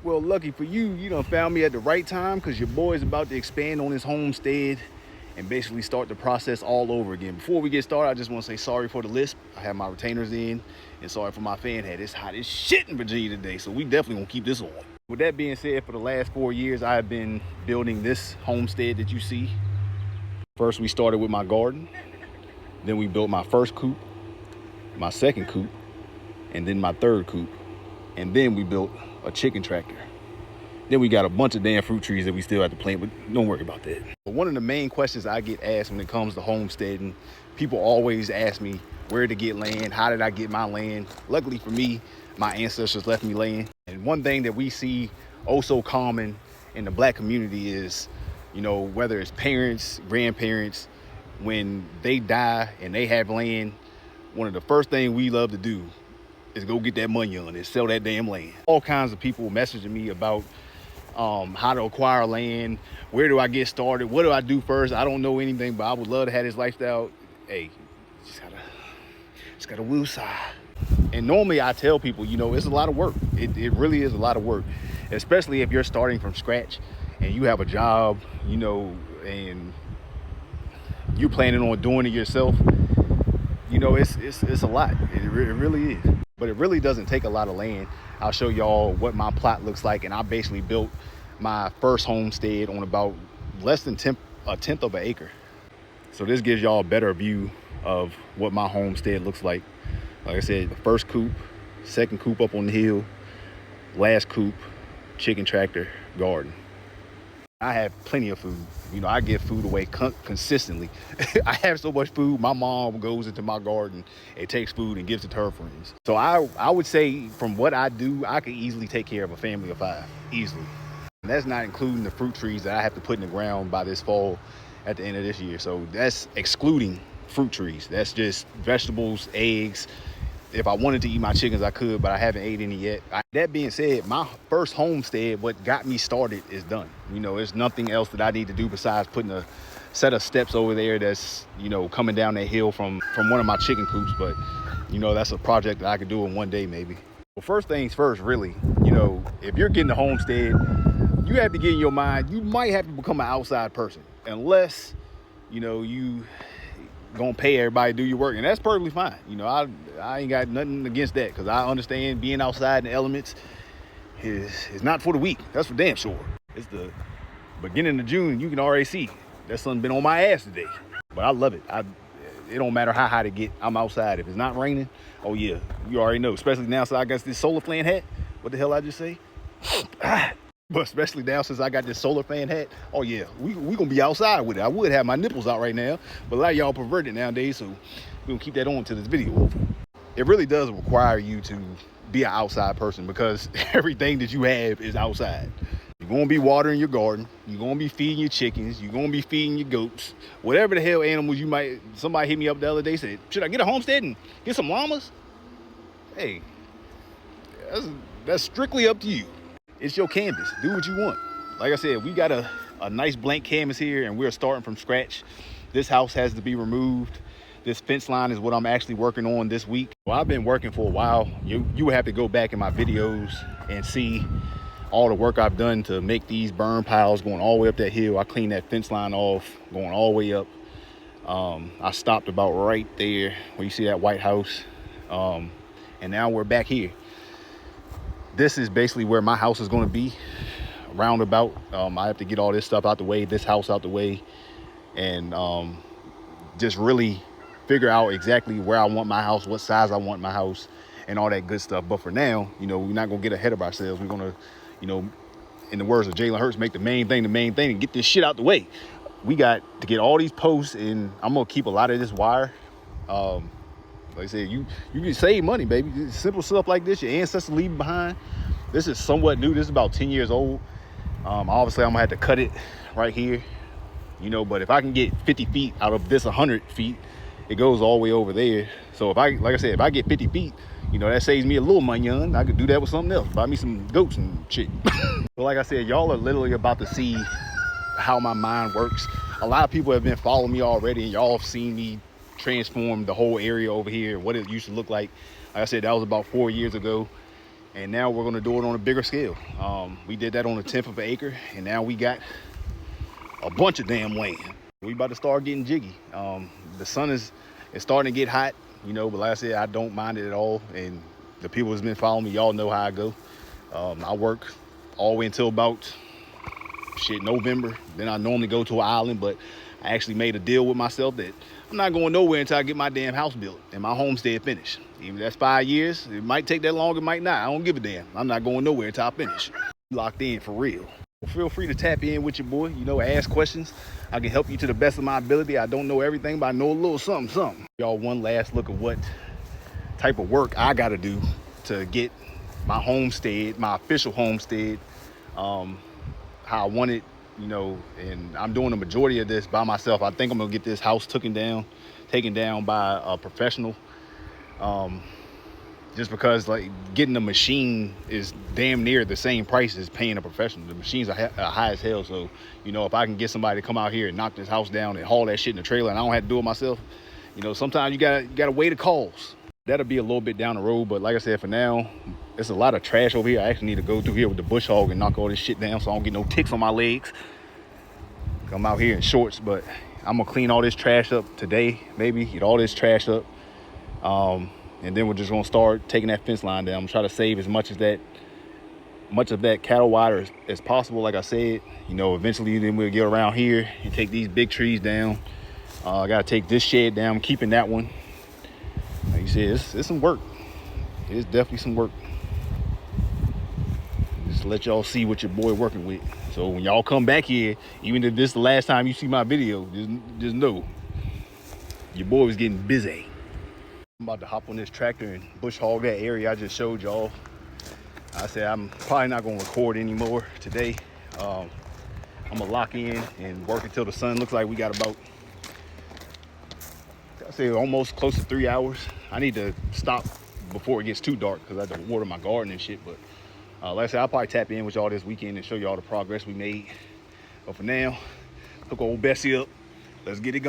Well, lucky for you, you done found me at the right time because your boy is about to expand on his homestead and basically start the process all over again. Before we get started, I just want to say sorry for the lisp. I have my retainers in, and sorry for my fan hat. It's hot as shit in Virginia today, so we definitely gonna keep this on. With that being said, for the last 4 years, I have been building this homestead that you see. First, we started with my garden. Then we built my first coop, my second coop, and then my third coop. And then we built a chicken tractor. Then we got a bunch of damn fruit trees that we still have to plant, but don't worry about that. But one of the main questions I get asked when it comes to homesteading, people always ask me where to get land, how did I get my land? Luckily for me, my ancestors left me land. And one thing that we see oh so common in the Black community is, you know, whether it's parents, grandparents, when they die and they have land, one of the first things we love to do is go get that money on it, sell that damn land. All kinds of people messaging me about how to acquire land, where do I get started, what do I do first? I don't know anything, but I would love to have this lifestyle. Hey, just gotta woo side. And normally I tell people, you know, it's a lot of work. It really is a lot of work, especially if you're starting from scratch and you have a job, you know, and you're planning on doing it yourself. You know, it's a lot. It really is. But it really doesn't take a lot of land. I'll show y'all what my plot looks like. And I basically built my first homestead on about less than a tenth of an acre. So this gives y'all a better view of what my homestead looks like. Like I said, the first coop, second coop up on the hill, last coop, chicken tractor, garden. I have plenty of food. You know, I give food away consistently. I have so much food. My mom goes into my garden and takes food and gives it to her friends. So I would say from what I do, I could easily take care of a family of 5, easily. And that's not including the fruit trees that I have to put in the ground by this fall at the end of this year. So that's excluding fruit trees. That's just vegetables, eggs. If I wanted to eat my chickens, I could, but I haven't ate any yet. That being said, my first homestead, what got me started, is done. You know, there's nothing else that I need to do besides putting a set of steps over there that's, you know, coming down that hill from one of my chicken coops. But, you know, that's a project that I could do in one day, maybe. Well, first things first, really, you know, if you're getting a homestead, you have to get in your mind, you might have to become an outside person. Unless, you know, you gonna pay everybody to do your work, and that's perfectly fine. You know, I ain't got nothing against that, because I understand being outside in the elements is not for the weak. That's for damn sure. It's the beginning of June. You can already see that sun been on my ass today, but I love it. It don't matter how hot it get, I'm outside. If it's not raining, oh yeah, you already know. Especially now, so I got this solar fan hat. What the hell I just say? But especially now since I got this solar fan hat, oh yeah, we gonna be outside with it. I would have my nipples out right now, but a lot of y'all perverted nowadays, so we gonna keep that on till this video over. It really does require you to be an outside person, because everything that you have is outside. You're gonna be watering your garden, you're gonna be feeding your chickens, you're gonna be feeding your goats, whatever the hell animals you might. Somebody hit me up the other day, said, should I get a homestead and get some llamas? Hey, that's strictly up to you. It's your canvas. Do what you want. Like I said, we got a nice blank canvas here, and we're starting from scratch. This house has to be removed. This fence line is what I'm actually working on this week. Well, I've been working for a while. You would have to go back in my videos and see all the work I've done to make these burn piles going all the way up that hill. I cleaned that fence line off, going all the way up. I stopped about right there where you see that white house. And now we're back here. This is basically where my house is going to be, roundabout. I have to get all this stuff out the way, this house out the way, and just really figure out exactly where I want my house, what size I want my house, and all that good stuff. But for now, you know, we're not going to get ahead of ourselves. We're going to, you know, in the words of Jalen Hurts, make the main thing and get this shit out the way. We got to get all these posts, and I'm going to keep a lot of this wire. Like I said, you can save money, baby. Simple stuff like this, your ancestors leave behind. This is somewhat new. This is about 10 years old. Obviously, I'm gonna have to cut it right here, you know. But if I can get 50 feet out of this 100 feet, it goes all the way over there. So if like I said, if I get 50 feet, you know, that saves me a little money. I could do that with something else. Buy me some goats and shit. But like I said, y'all are literally about to see how my mind works. A lot of people have been following me already, and y'all have seen me transform the whole area over here, what it used to look like. Like I said, that was about 4 years ago. and now we're gonna do it on a bigger scale. We did that on a 1/10 of an acre, and now we got a bunch of damn land. We about to start getting jiggy. The sun is starting to get hot, you know, but like I said, I don't mind it at all. And the people that's been following me, y'all know how I go. I work all the way until about November. Then I normally go to an island, but I actually made a deal with myself that I'm not going nowhere until I get my damn house built and my homestead finished. Even if that's 5 years, it might take that long, it might not. I don't give a damn. I'm not going nowhere until I finish. Locked in for real. Feel free to tap in with your boy, you know, ask questions. I can help you to the best of my ability. I don't know everything, but I know a little something. Y'all, one last look at what type of work I gotta do to get my homestead, my official homestead, how I want it, you know. And I'm doing the majority of this by myself. I think I'm gonna get this house taken down by a professional, just because like getting a machine is damn near the same price as paying a professional. The machines are high as hell. So, you know, if I can get somebody to come out here and knock this house down and haul that shit in the trailer and I don't have to do it myself, you know, sometimes you gotta weigh the calls. That'll be a little bit down the road, but like I said, for now, there's a lot of trash over here. I actually need to go through here with the bush hog and knock all this shit down so I don't get no ticks on my legs. I'm out here in shorts, but I'm gonna clean all this trash up today, maybe get all this trash up. And then we're just gonna start taking that fence line down. I'm trying to save as much of that cattle wire as possible. Like I said, you know, eventually then we'll get around here and take these big trees down. I gotta take this shed down. I'm keeping that one. Like you said, it's some work. It's definitely some work. Just let y'all see what your boy working with. So when y'all come back here, even if this is the last time you see my video, just know your boy was getting busy. I'm about to hop on this tractor and bush hog that area I just showed y'all. I said I'm probably not gonna record anymore today. I'm gonna lock in and work until the sun looks like we got about, I say almost close to 3 hours. I need to stop before it gets too dark because I have to water my garden and shit. But like I said, I'll probably tap in with y'all this weekend and show y'all the progress we made. But for now, hook old Bessie up. Let's get it going.